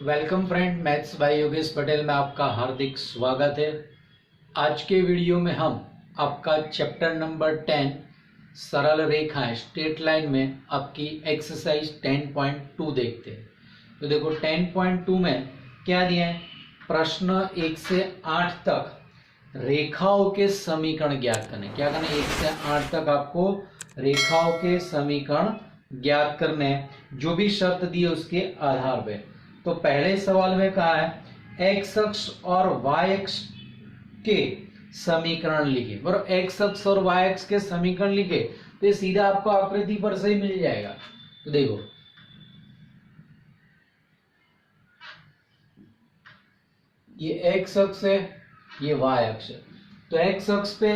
Welcome friend, maths by Yogesh Patel में आपका हार्दिक स्वागत है। आज के वीडियो में हम आपका चैप्टर नंबर 10 सरल रेखाएं स्ट्रेट लाइन में आपकी एक्सरसाइज 10.2 देखते हैं। तो देखो 10.2 में क्या दिया है, प्रश्न 1 से 8 तक रेखाओं के समीकरण ज्ञात करने। क्या करना है, 1 से 8 तक आपको रेखाओं के समीकरण ज्ञात करने हैं, जो भी शर्त दी है उसके आधार पे। तो पहले सवाल में कहा है एक्स अक्ष और वाई अक्ष के समीकरण लिखे, बराबर। एक्स अक्ष और वाई अक्ष के समीकरण लिखे तो ये सीधा आपको आकृति पर से ही मिल जाएगा। तो देखो ये एक्स अक्ष है, ये वाई अक्ष है। तो एक्स अक्ष पे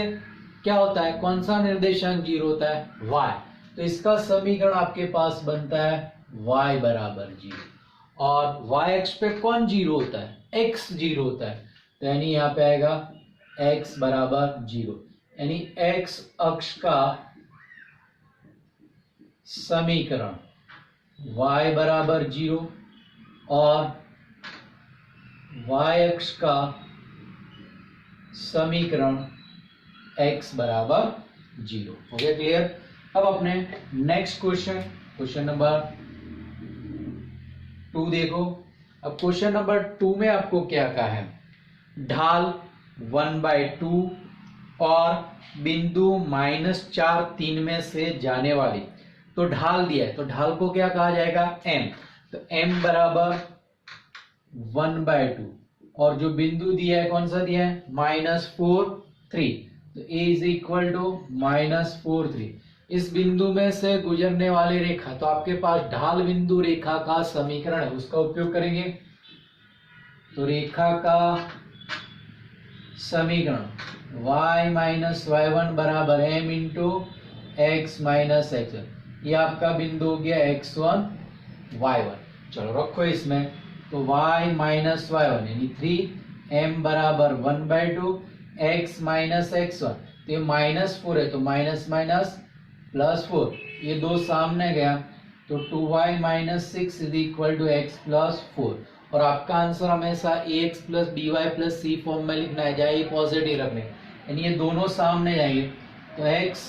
क्या होता है, कौन सा निर्देशांक 0 होता है, वाई। तो इसका समीकरण आपके पास बनता है y बराबर 0। और y अक्ष पे कौन 0 होता है, x 0 होता है। तो यानी यहाँ पे आएगा x बराबर 0, यानी x अक्ष का समीकरण y बराबर 0 और y अक्ष का समीकरण x बराबर 0। हो गया क्लियर। अब अपने नेक्स्ट क्वेश्चन नंबर 2 देखो। अब क्वेश्चन नंबर 2 में आपको क्या कहा है, ढाल 1/2 और बिंदु -4 3 में से जाने वाली। तो ढाल दिया है, तो ढाल को क्या कहा जाएगा, m। तो m बराबर 1/2 और जो बिंदु दिया है कौन सा दिया है, -4 3। तो a इज इक्वल टू -4 3। इस बिंदु में से गुजरने वाली रेखा, तो आपके पास ढाल बिंदु रेखा का समीकरण है, उसका उपयोग करेंगे। तो रेखा का समीकरण y माइनस y1 बराबर m into x minus x1। ये आपका बिंदु हो गया x1 y1। चलो रखो इसमें, तो y माइनस y1 यानी 3, m बराबर 1/2, x माइनस x1। तो ये -4 है, तो माइनस माइनस +4, ये दो सामने गया, तो 2y minus 6 is equal to x plus 4। और आपका आंसर हमेशा ax प्लस by प्लस c फॉर्म में लिखना है, चाहे पॉजिटिव रखने, यानी ये दोनों सामने जाएंगे। तो x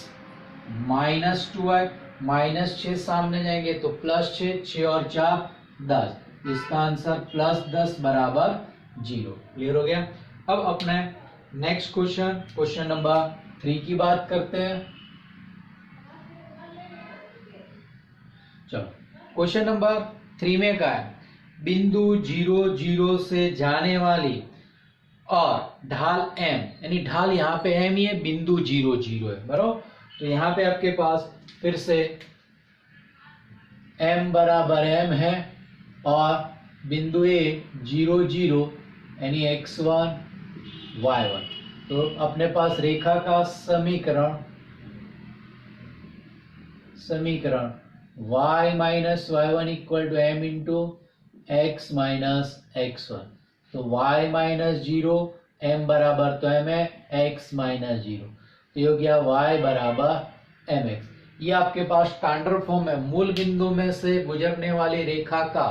माइनस 2y -6 सामने जाएंगे, तो +6, 6 और 4 10। इसका आंसर +10 बराबर 0। क्लियर हो गया। अब अपने नेक्स्ट क्वेश्चन नंबर 3 की बात करते हैं। चलो क्वेश्चन नंबर 3 में क्या है, बिंदु 0 0 से जाने वाली और ढाल m, यानी ढाल यहाँ पे m ही है, बिंदु 0 0 है, बराबर। तो यहाँ पे आपके पास फिर से m बराबर m है और बिंदु a 0 0 यानी x1 y1। तो अपने पास रेखा का समीकरण y minus y1 equal to m into x minus x1। तो y माइनस 0, m बराबर तो m है, x माइनस 0। तो ये हो गया y बराबर mx। ये आपके पास स्टैंडर्ड फॉर्म है, मूल बिंदु में से गुजरने वाली रेखा का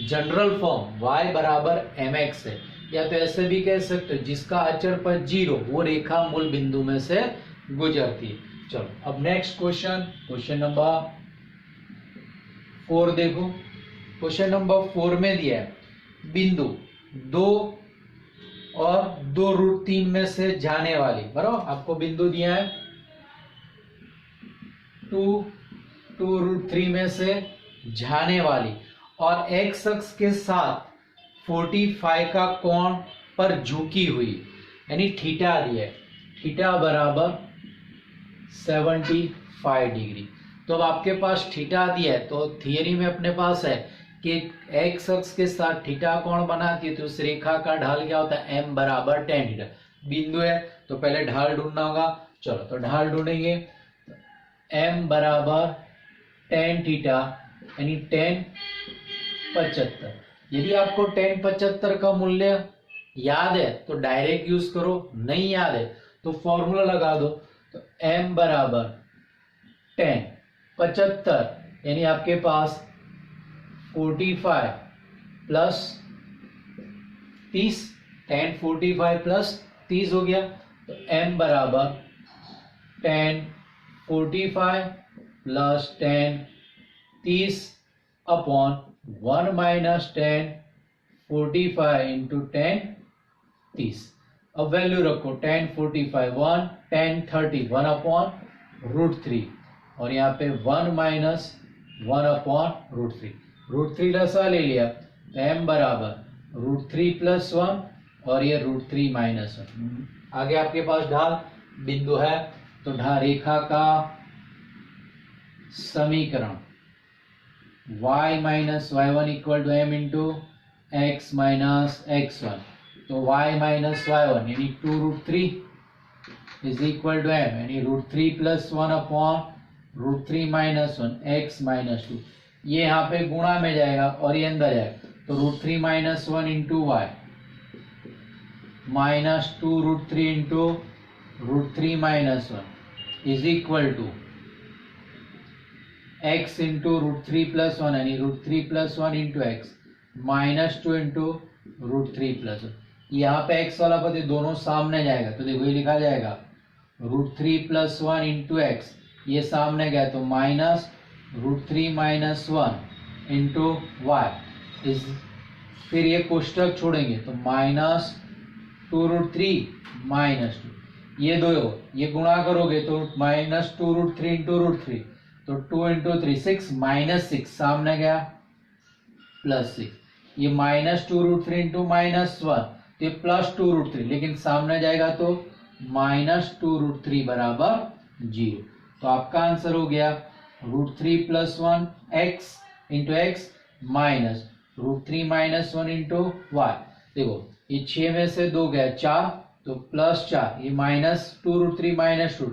जनरल फॉर्म y बराबर mx है। या तो ऐसे भी कह सकते हो, जिसका अचर पर 0 वो रेखा मूल बिंदु में से गुजरती है। चलो अब नेक्स्ट क्वेश्चन नंबर 4 देखो। क्वेश्चन नंबर 4 में दिया है बिंदु 2 और 2√3 में से जाने वाली, बराबर। आपको बिंदु दिया है 2√3 में से जाने वाली और x अक्ष के साथ 45 का कोण पर झुकी हुई, यानी थीटा दिया है, थीटा बराबर 75 डिग्री। तो अब आपके पास थीटा दिया है, तो थियरी में अपने पास है कि x अक्ष के साथ थीटा कोण बनाती है, तो उस रेखा का ढाल क्या होता है, m बराबर tan थीटा। बिंदु है तो पहले ढाल ढूंढना होगा। चलो तो ढाल ढूंढेंगे, m बराबर tan थीटा यानी tan 75। यदि आपको tan 75 का मूल्य याद है तो डायरेक्ट यूज करो, नहीं याद है तो फॉर्मूला लगा दो। तो m बराबर tan 75 यानी आपके पास 45 प्लस 30, tan 45 प्लस 30 हो गया, तो m बराबर tan 45 plus tan 30 upon 1 minus tan 45 into tan 30। अब वैल्यू रखो, tan 45 1, tan 30 1 अपॉन √3, और यहाँ पे 1 माइनस 1 अपॉन √3, √3 लसा ले लिया, तो m बराबर √3 प्लस 1 और ये √3 माइनस 1। आगे आपके पास ढाल बिंदु है, तो ढाल रेखा का समीकरण y minus y1 equal to m into x minus x1, तो y माइनस y1 यानी 2√3 इज इक्वल टू m यानी √3 plus 1 upon √3 minus 1 x minus 2, ये यहाँ पे गुणा में जाएगा और ये अंदर जाएगा, तो √3 minus 1 into y minus 2√3 into √3 minus 1 is equal to x into √3 plus 1 यानी √3 plus 1 into x minus 2 into √3 plus 1। यहाँ पे x वाला पद दोनों सामने जाएगा, तो देखो ये लिखा जाएगा √3 प्लस 1 इंटू एक्स, ये सामने गया तो minus √3 minus 1 into y is, फिर ये कोष्टक छोड़ेंगे तो माइनस 2√3 माइनस 2, ये दो ये गुणा करोगे तो माइनस 2√3 इंटू √3, तो 2 इंटू 3 6 माइनस 6 सामने गया प्लस 6, ये माइनस 2√3 इंटू माइनस 1, तो ये प्लस 2√3, लेकिन सामने जाएगा तो माइनस 2√3 बराबर 0। तो आपका आंसर हो गया √3 plus 1 x into x minus √3 minus 1 into y. देखो ये 6 में से 2 गया 4, तो प्लस 4, ये माइनस 2√3 माइनस 2,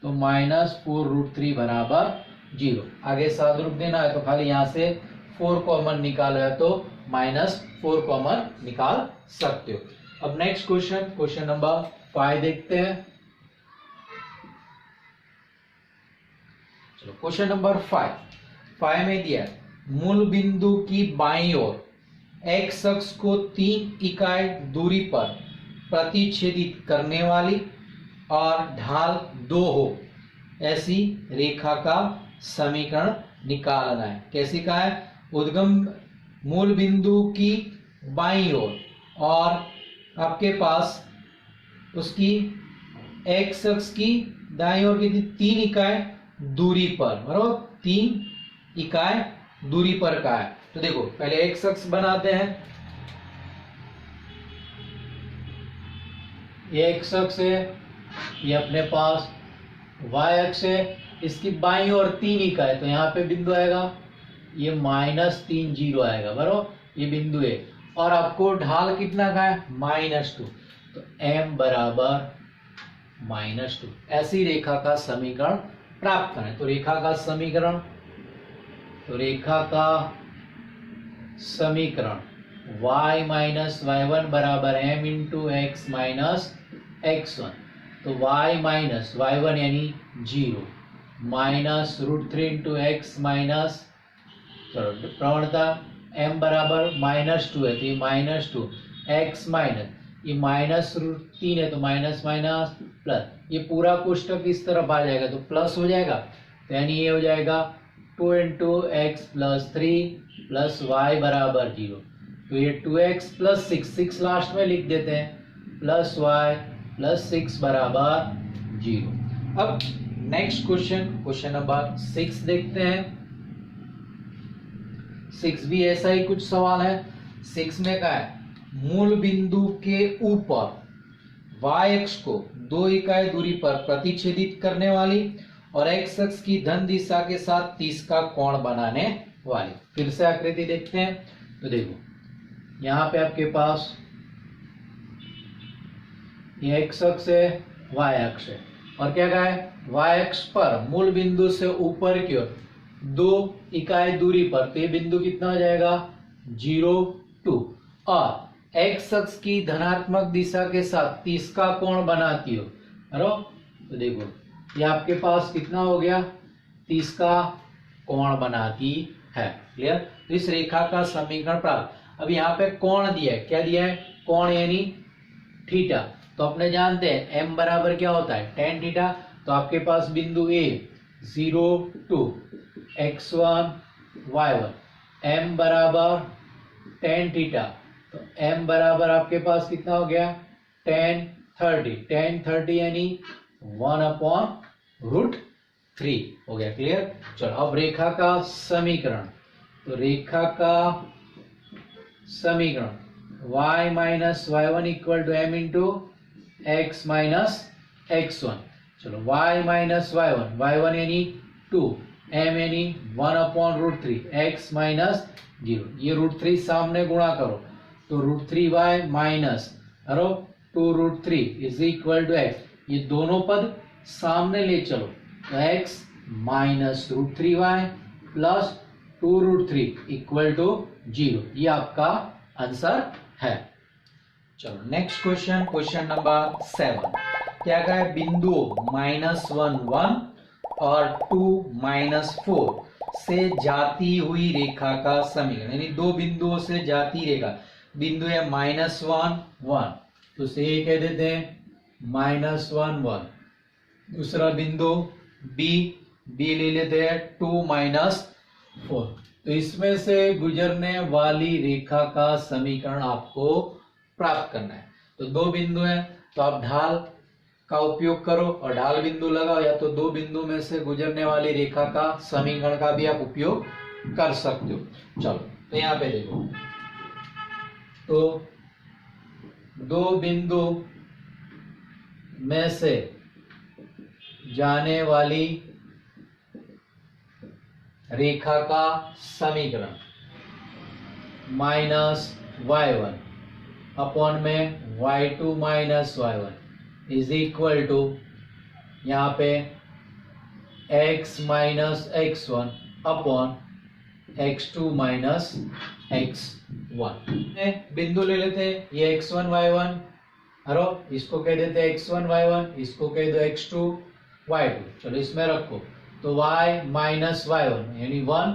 तो माइनस 4√3 बराबर 0। आगे साद रूप देना है तो खाली यहाँ से 4 कॉमन निकालो है तो माइनस 4 कॉमन निकाल सकते हो। अब नेक्स्ट क्वेश्चन, क्वेश्चन नंबर 5 देखते हैं। चलो क्वेश्चन नंबर 5 में दिया मूल बिंदु की बाईं ओर x अक्ष को 3 इकाई दूरी पर प्रतिच्छेदित करने वाली और ढाल 2 हो ऐसी रेखा का समीकरण निकालना है। कैसी का है? उद्गम मूल बिंदु की बाईं ओर और आपके पास उसकी x अक्ष की दाईं ओर की 3 इकाई दूरी पर, बराबर 3 इकाई दूरी पर का है। तो देखो पहले x अक्ष बनाते हैं, ये x अक्ष है, ये अपने पास y अक्ष है, इसकी बाईं ओर 3 इकाई, तो यहाँ पे बिंदु आएगा ये -3 0 आएगा, बराबर ये बिंदु है, और आपको ढाल कितना का है -2, तो m बराबर -2। ऐसी रेखा का समीकरण प्राप्त करें। तो रेखा का समीकरण y माइनस y1 बराबर m into x minus x1, तो y माइनस y1 यानी 0 माइनस √3 इंटू एक्स माइनस, चलो प्रवणता m बराबर -2 है तो ये -2 x माइनस, ये -√3 है तो माइनस माइनस प्लस, ये पूरा कोष्टक इस तरफ आ जाएगा तो प्लस हो जाएगा, तो यानी ये हो जाएगा 2 into x plus 3 plus y बराबर 0, तो ये 2x प्लस 6 लास्ट में लिख देते हैं, प्लस y प्लस 6 बराबर 0। अब नेक्स्ट क्वेश्चन नंबर 6 देखते हैं। 6 भी ऐसा ही कुछ सवाल है। 6 में क्या है? मूल बिंदु के ऊपर y अक्ष को 2 इकाई दूरी पर प्रतिच्छेदित करने वाली और x अक्ष की धन दिशा के साथ 30 का कोण बनाने वाली। फिर से आकृति देखते हैं। तो देखो यहाँ पे आपके पास ये x अक्ष है, y अक्ष है, और क्या कहा है? y अक्ष पर मूल बिंदु से ऊपर की ओर 2 इकाई दूरी पर, तो ये बिंदु कितना हो जाएगा 0 2, और x अक्ष की धनात्मक दिशा के साथ 30 का कोण बनाती हो, तो देखो ये आपके पास कितना हो गया 30 का कोण बनाती है। क्लियर? तो इस रेखा का समीकरण प्राप्त। अब यहाँ पे कोण दिया है, क्या दिया है, कोण यानी थीटा। तो अपने जानते हैं m बराबर क्या होता है, tan थीटा। तो आपके पास बिंदु A 0 2 x1 y1, m बराबर tan थीटा। तो m बराबर आपके पास कितना हो गया, tan 30 यानी 1/√3 हो गया। क्लियर। चलो अब रेखा का समीकरण। तो रेखा का समीकरण y minus y1 equal to m into x minus x1। चलो y माइनस y1 यानी 2, m यानी 1/√3, x माइनस 0, ये √3 सामने गुणा करो तो √3y minus 2√3 is equal to x। ये दोनों पद सामने ले चलो तो x minus √3y plus 2√3 equal to 0। ये आपका आंसर है। चलो नेक्स्ट क्वेश्चन, क्वेश्चन नंबर 7। क्या कहा है, बिंदु -1 1 और 2 -4 से जाती हुई रेखा का समीकरण, यानी दो बिंदुओं से जाती रेखा। बिंदु है -1 1, तो से ये कह देते हैं -1 1। दूसरा बिंदु B ले लेते हैं 2 -4। तो इसमें से गुजरने वाली रेखा का समीकरण आपको प्राप्त करना है। तो दो बिंदु हैं तो आप ढाल का उपयोग करो और ढाल बिंदु लगाओ, या तो दो बिंदु में से गुजरने वाली रेखा का समीकरण का भी आप उपयोग कर सकते हो। चलो तो यहाँ पे देखो, तो दो बिंदु में से जाने वाली रेखा का समीकरण -y1 अपॉन में y2 minus y1 is equal to यहाँ पे x minus x1 upon x2 minus x1। बिंदु ले लेते हैं, ये x1 y1, हरो इसको कह देते हैं x1 y1, इसको कह दो x2 y2। चलो इसमें रखो तो y माइनस y1 यानी 1,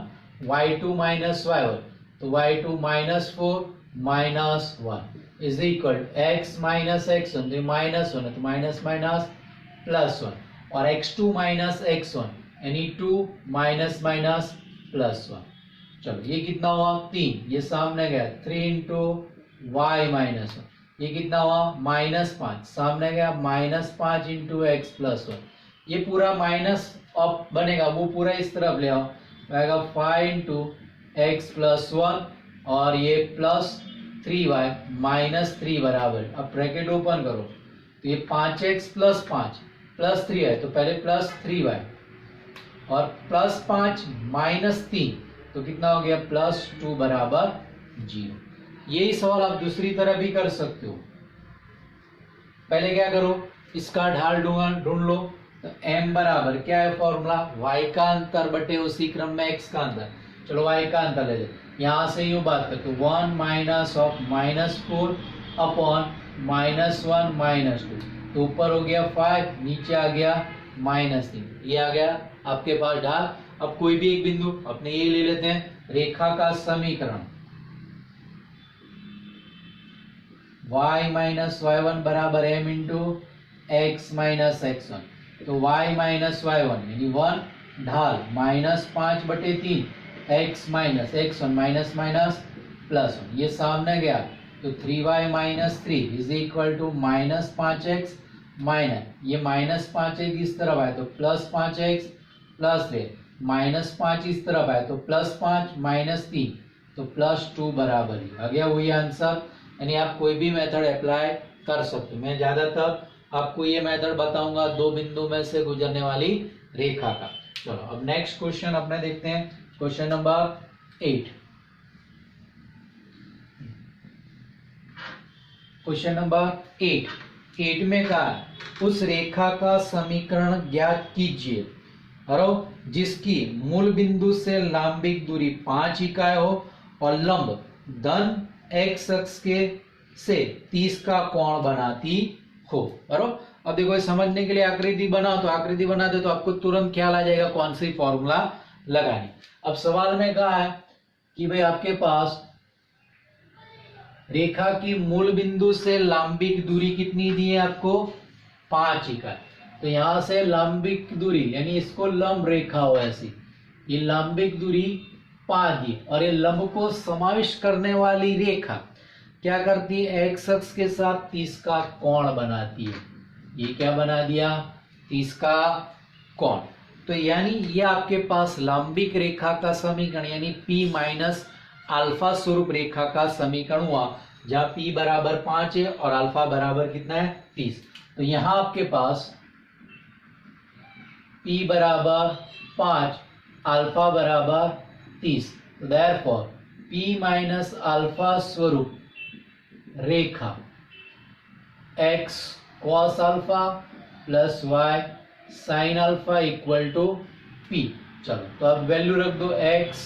y2 माइनस y1 तो y2 minus 4 minus 1 is equal x minus x1 तो माइनस 1 तो माइनस माइनस प्लस 1, और x2 माइनस x1 यानी 2 माइनस माइनस प्लस 1। चलो ये कितना हुआ 3, ये सामने गया 3 इंटू वाई माइनस 1, ये कितना हुआ -5, सामने गया -5 इंटू एक्स प्लस 1। ये पूरा माइनस अब बनेगा, वो पूरा इस तरफ ले आओ, आएगा 5 इंटू एक्स प्लस 1 और ये प्लस 3y -3 बराबर। अब ब्रैकेट ओपन करो तो ये 5x प्लस 5 प्लस 3y, तो पहले प्लस 3y और प्लस 5 माइनस 3 तो कितना हो गया +2 बराबर 0। यही सवाल आप दूसरी तरह भी कर सकते हो। पहले क्या करो, इसका ढाल ढूंढ लो। तो m बराबर क्या है फॉर्मूला, y का अंतर बटे उसी क्रम में x का अंतर। चलो y का अंतर ले लो, यहां से यूं बात करते 1 माइनस ऑफ -4 अपॉन -1 -2, तो ऊपर हो गया 5, नीचे आ गया -3, ये आ गया आपके पास ढाल। अब कोई भी एक बिंदु अपने ये ले लेते हैं, रेखा का समीकरण y माइनस y1 बराबर m into x minus x1। तो y माइनस y1 यानी 1 ढाल -5 बटे 3 x minus x1 minus minus plus 1, ये सामने गया तो 3y minus 3 is equal to -5x minus, ये -5x इस तरफ आए तो +5x प्लस 3, -5 इस तरफ आए तो +5 -3 तो +2 बराबर ही आ गया वही आंसर। यानी आप कोई भी मेथड अप्लाई कर सकते हो। मैं ज्यादातर आपको ये मेथड बताऊंगा दो बिंदु में से गुजरने वाली रेखा का। चलो अब नेक्स्ट क्वेश्चन अपने देखते हैं, क्वेश्चन नंबर 8। क्वेश्चन नंबर 8 में कहा उस रेखा का समीकरण ज्ञात कीजिए जिसकी मूल बिंदु से लंबिक दूरी 5 इकाई हो और लंब धन x अक्ष के से 30 का कोण बनाती हो। बराबर। अब देखो समझने के लिए आकृति बनाओ, तो आकृति बनाते तो आपको तुरंत ख्याल आ जाएगा कौन सी फॉर्मूला लगानी। अब सवाल में कहा है कि भाई आपके पास रेखा की मूल बिंदु से लंबिक दूरी कितनी दी है आपको? 5 इकाई। तो यहां से लंबिक दूरी यानी इसको लंब रेखा हो ऐसी, ये लंबिक दूरी 5 दी और ये लंब को समाविष्ट करने वाली रेखा क्या करती है? एक्स अक्ष के साथ 30 का कोण बनाती है। ये क्या बना दिया? 30 का कोण। तो यानी ये आपके पास लंबिक रेखा का समीकरण यानी P माइनस अल्फा स्वरूप रेखा का समीकरण हुआ, जहां P बराबर 5 है और अल्फा बराबर कितना है? 30। तो यहां आपके पास P बराबर 5, अल्फा बराबर 30। देयरफॉर P माइनस अल्फा स्वरूप रेखा x cos alpha plus y sine alpha equal to P। चलो तो अब वैल्यू रख दो, x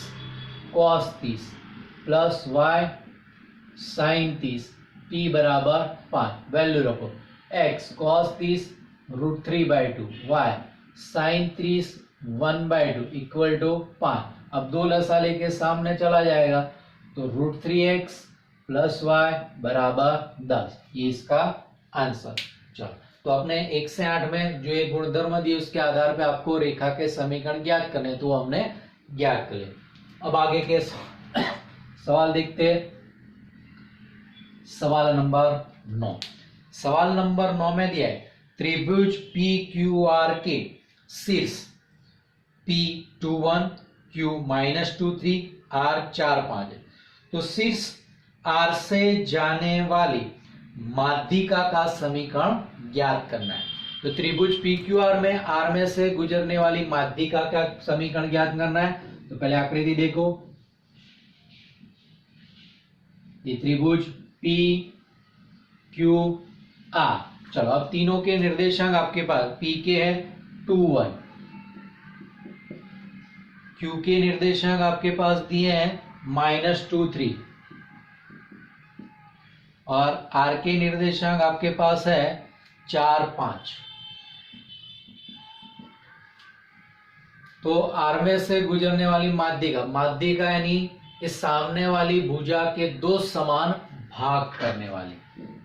cos 30 plus y sine 30, P बराबर 5। वैल्यू रखो, x cos 30 √3/2, y sine 30 1/2 equal to 5। अब 2 लसा लेके सामने चला जाएगा तो √3x प्लस y बराबर 10। ये इसका आंसर। चलो तो अपने 1 से 8 में जो ये गुणधर्म दिए उसके आधार पे आपको रेखा के समीकरण ज्ञात करने, तो हमने ज्ञात कर लिए। अब आगे के सवाल देखते हैं। सवाल नंबर 9। सवाल नंबर 9 में दिया है त्रिभुज PQR के शीर्ष P21 Q -23 R 4-5 है। तो शीर्ष R से जाने वाली माध्यिका का समीकरण ज्ञात करना है। तो त्रिभुज PQR में R में से गुजरने वाली माध्यिका का समीकरण ज्ञात करना है। तो पहले आकृति देखो, ये त्रिभुज PQR। चलो अब तीनों के निर्देशांक आपके पास P के है 21, Q के निर्देशांक आपके पास दिए हैं -23 और R के निर्देशांक आपके पास है 4, 5। तो R में से गुजरने वाली माध्यिका यानी इस सामने वाली भुजा के 2 समान भाग करने वाली।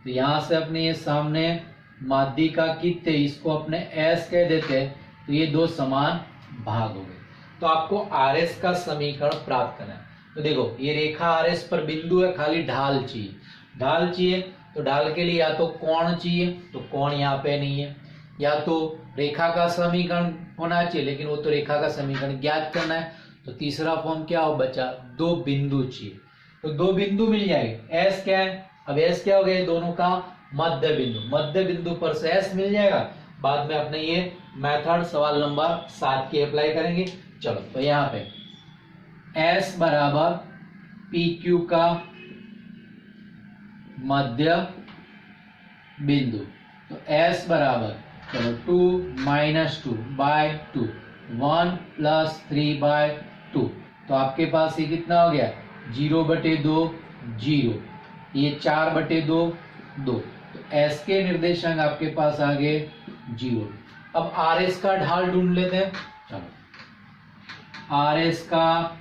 तो यहां से अपने ये सामने माध्यिका कितने, इसको अपने S कह देते हैं। तो ये 2 समान भाग हो गए। तो आपको RS का समीकरण प्राप्त करना है। तो देखो ये रेखा RS पर बिंदु है, खाली ढाल चाहिए। ढाल चाहिए तो ढाल के लिए या तो कोण चाहिए, तो कोण यहाँ पे नहीं है, या तो रेखा का समीकरण होना चाहिए, लेकिन वो तो रेखा का समीकरण ज्ञात करना है। तो तीसरा फॉर्म क्या हो बचा? 2 बिंदु चाहिए। तो 2 बिंदु मिल जाएंगे। S क्या है? अब S क्या हो गया? दोनों का मध्य बिंदु। मध्य बिंदु पर से S मिल जाएगा। बाद में अपने ये मेथड सवाल नंबर 7 की अप्लाई करेंगे। चलो तो यहाँ पे S बराबर PQ का मध्य बिंदु। तो S बराबर चलो 2 - 2/2 1 + 3/2। तो आपके पास ये कितना हो गया? 0/2 0, ये 4/2 2। तो S के निर्देशांक आपके पास आ गए 0। अब RS का ढाल ढूंढ लेते हैं। चलो RS का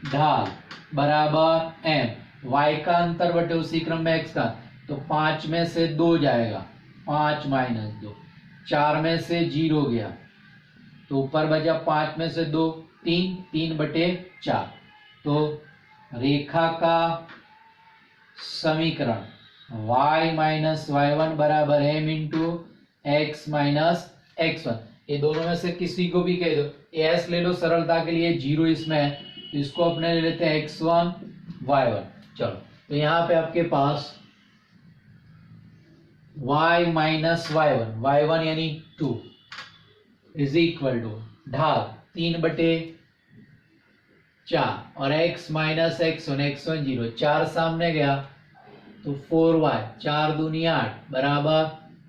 ढाल बराबर M, Y का अंतर बटे उसी क्रम में X का। तो 5 में से 2 जाएगा, 5 - 2, 4 में से 0 गया, तो ऊपर बचा 5 में से 2 3, 3/4। तो रेखा का समीकरण y - y1 बराबर m × x - x1। ये दोनों में से किसी को भी कह दो, s ले लो सरलता के लिए, 0 इसमें है तो इसको अपने ले लेते हैं x1 y1। चलो तो यहाँ पे आपके पास y - y1 यानी 2 इज इक्वल टू ढाल 3/4 और x - x1 0, 4 सामने गया तो 4y 4 दूनी 8 बराबर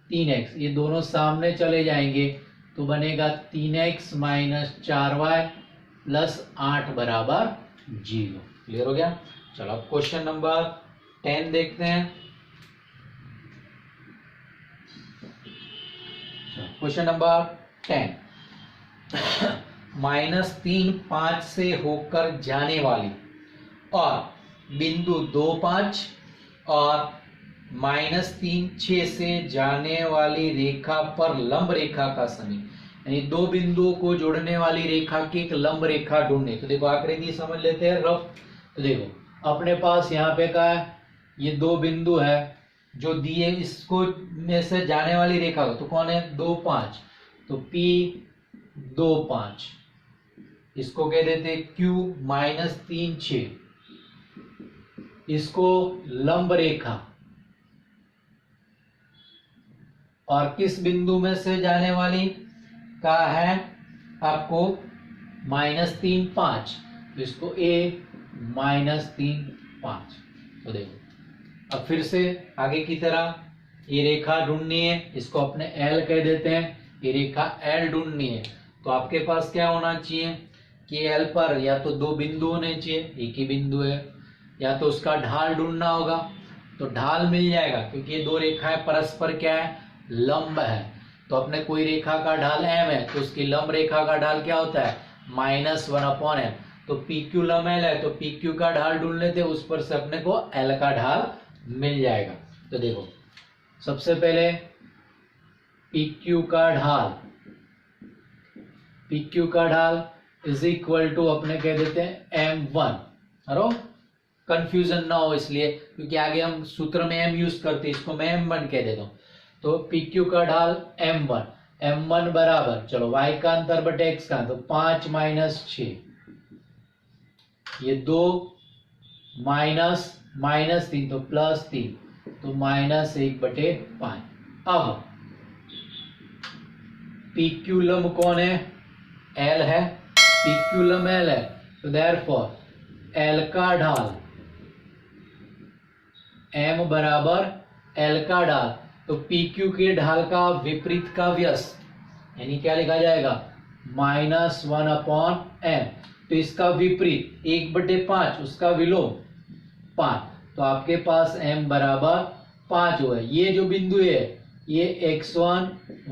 3x। ये दोनों सामने चले जाएंगे तो बनेगा 3x - 4y + 8 बराबर 0। क्लियर हो गया? चलो अब क्वेश्चन नंबर 10 देखते हैं। क्वेश्चन नंबर 10 -3 5 से होकर जाने वाली और बिंदु 2 5 और -3 6 से जाने वाली रेखा पर लंब रेखा का समीकरण, यानी दो बिंदुओं को जोड़ने वाली रेखा की एक लंब रेखा ढूंढनी। तो देखो आकृति समझ लेते हैं रफ। तो देखो अपने पास यहाँ पे का है, ये दो बिंदु है जो दिए, इसको में से जाने वाली रेखा तो कौन है 2 5, तो P 2 5, इसको कह देते Q -3 6, इसको लंब रेखा। और किस बिंदु में से जाने वाली का है आपको -3 5, तो इसको A -3 5। तो देखो अब फिर से आगे की तरह ये रेखा ढूंढनी है, इसको अपने L कह देते हैं, ये रेखा L ढूंढनी है। तो आपके पास क्या होना चाहिए कि L पर या तो दो बिंदु होने चाहिए, एक ही बिंदु है, या तो उसका ढाल ढूंढना होगा। तो ढाल मिल जाएगा क्योंकि ये दो रेखाएं परस्पर क्या है लंब है। तो अपने कोई रेखा का ढाल m है तो उसकी लंब रेखा का ढाल क्या होता है -1/m। तो PQ लंब L है तो PQ का ढाल ढूंढ लेते, उस पर से अपने को L का ढाल मिल जाएगा। तो देखो सबसे पहले PQ का ढाल इज इक्वल टू अपने कह देते हैं M1। अरे कंफ्यूजन ना हो इसलिए, क्योंकि आगे हम सूत्र में M यूज करते हैं, इसको मैं M1 कह देता हूँ। तो PQ का ढाल M1 बराबर, चलो y का अंतर बटे x का, तो 5 - 6, ये 2 -3 तो +3, तो -1/5। अब PQ लंब कौन है L है, PQ लंब L है, तो देयरफॉर L का ढाल M बराबर L का ढाल, तो PQ के ढाल का विपरीत का व्यस्त, यानी क्या लिखा जाएगा -1/m। तो इसका विपरीत 1/5, उसका विलोम 5, तो आपके पास m बराबर 5 हुआ। ये जो बिंदु है ये x1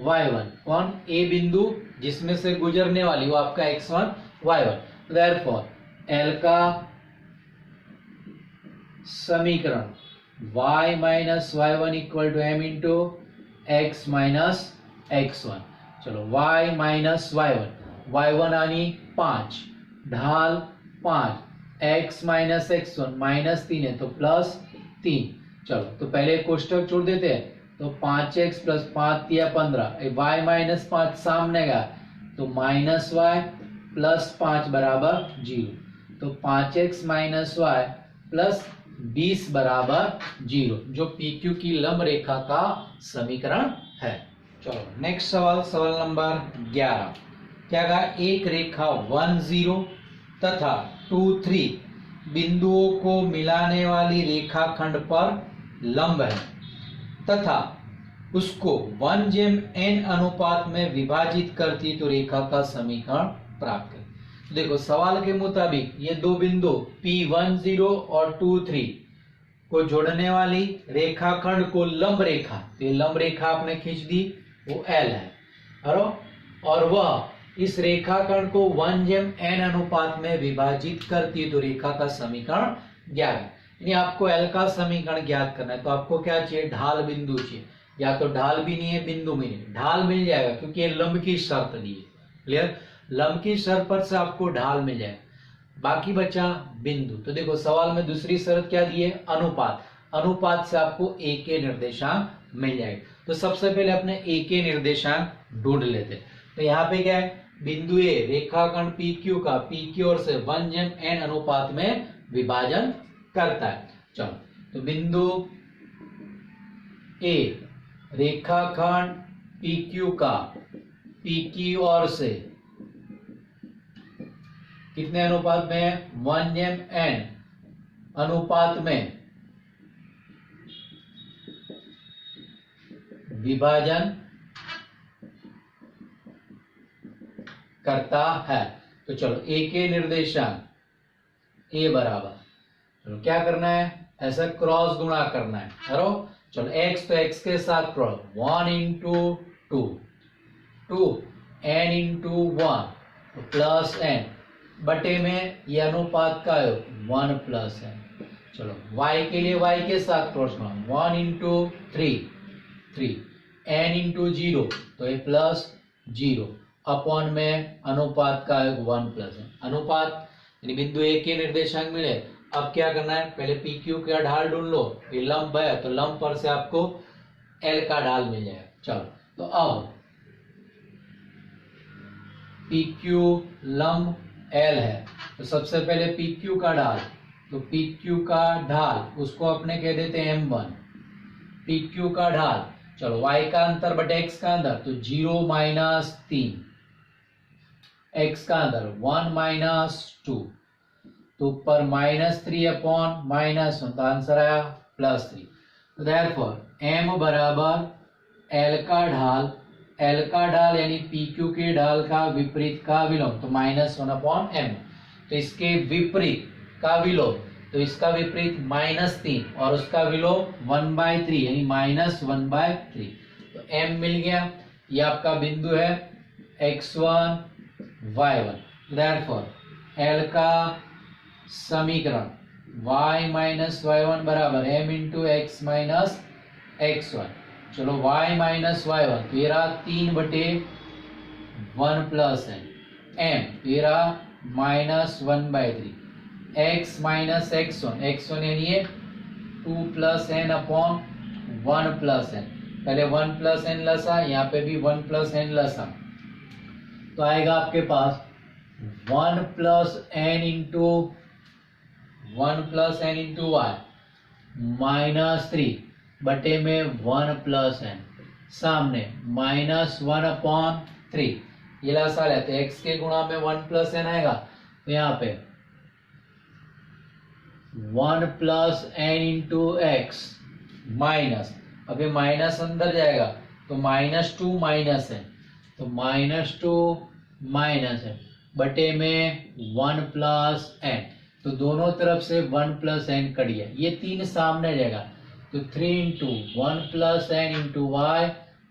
y1, कौन ए बिंदु जिसमें से गुजरने वाली वो आपका x1 y1। देयरफॉर L का समीकरण y - y1 equal to m into x - x1। चलो y - y1 आनी 5, ढाल 5, x - x1 -3 है तो +3। चलो तो पहले कोष्टक छोड़ देते हैं, तो 5x + 5 × 15, y - 5 सामने गया तो -y + 5 बराबर 0, तो 5x - y + 20 बराबर 0, जो PQ की लंब रेखा का समीकरण है। चलो नेक्स्ट सवाल, सवाल नंबर 11। क्या कहा, एक रेखा 1 0 तथा 2 3 बिंदुओं को मिलाने वाली रेखाखंड पर लंब है तथा उसको 1/n अनुपात में विभाजित करती तो रेखा का समीकरण प्राप्त करें। देखो सवाल के मुताबिक ये दो बिंदु P10 और 2 3 को जोड़ने वाली रेखाखंड को लंब रेखा, तो ये लंब रेखा आपने खींच दी, वो L है, और वह इस रेखाखंड को 1/n अनुपात में विभाजित करती है तो रेखा का समीकरण ज्ञात है। यानी आपको L का समीकरण ज्ञात करना है तो आपको क्या चाहिए, ढाल बिंदु चाहिए, या तो ढाल भी नहीं है बिंदु भी नहीं, ढाल मिल जाएगा क्योंकि ये लंब की शर्त दी है। क्लियर, लंब की शर्त पर से आपको ढाल मिल जाएगा, बाकी बचा बिंदु। तो देखो सवाल में दूसरी शर्त क्या दी है, अनुपात, अनुपात से आपको ए के निर्देशांक मिल जाएगा। तो सबसे पहले अपने ए के निर्देशांक ढूंढ लेते। तो यहाँ पे क्या है, बिंदु ए रेखाखंड PQ का PQ और से 1/n अनुपात में विभाजन करता है। चलो तो बिंदु ए रेखाखंड PQ का PQ और से कितने अनुपात में है, 1/n अनुपात में विभाजन करता है। तो चलो ए के निर्देशांक ए बराबर, चलो क्या करना है, ऐसा क्रॉस गुणा करना है, करो। चलो x तो x के साथ क्रॉस, 1 × 2 2 n × 1 तो +n बटे में ये अनुपात का है 1 + n। चलो y के लिए y के साथ क्रॉस गुणा 1 इंटू 3 n इंटू 0 तो ये प्लस 0 अपॉन में अनुपात का 1 प्लस है अनुपात यानी बिंदु ए के निर्देशांक मिले। अब क्या करना है, पहले पी क्यू का ढाल ढूंढ लो, ये लंब है तो लंब पर से आपको एल का ढाल मिल जाएगा। चलो तो अब पी क्यू लंब एल है तो सबसे पहले पी क्यू का ढाल, तो पी क्यू का ढाल उसको अपने कह देते हैं m1 पी क्यू का ढाल। चलो y का अंतर बटे x का अंतर तो 0 माइनस 3 x का अंतर 1 माइनस 2 तो ऊपर -3 अपॉन -1 तो आंसर आया +3। तो देयरफॉर m बराबर l का ढाल यानी पी क्यू के ढाल का विपरीत का विलोम तो -1 अपॉन m। तो इसके विपरीत का विलोम तो इसका विपरीत -3 और उसका विलोम 1/3 यानी -1/3 तो m मिल गया। ये आपका बिंदु है x1 y1। देयरफॉर l का समीकरण y माइनस y1 बराबर m into x minus x1। चलो y माइनस y1 तो ये रहा 3/1 प्लस m ये रहा -1/3 x माइनस x1 यानी ये 2 plus n upon 1 plus n, पहले 1 प्लस n लसा, यहाँ पे भी 1 प्लस n लसा तो आएगा आपके पास 1 प्लस n इंटू y -3 बटे में 1 प्लस n सामने -1 अपॉन 3 ये लसा लेते x के गुणा में 1 प्लस n आएगा तो यहाँ पे 1 plus n into x minus, अभी माइनस अंदर जाएगा तो -2 माइनस n तो -2 माइनस n बटे में 1 प्लस n तो दोनों तरफ से 1 प्लस n कट गया, ये 3 सामने जाएगा तो 3 into 1 plus n into y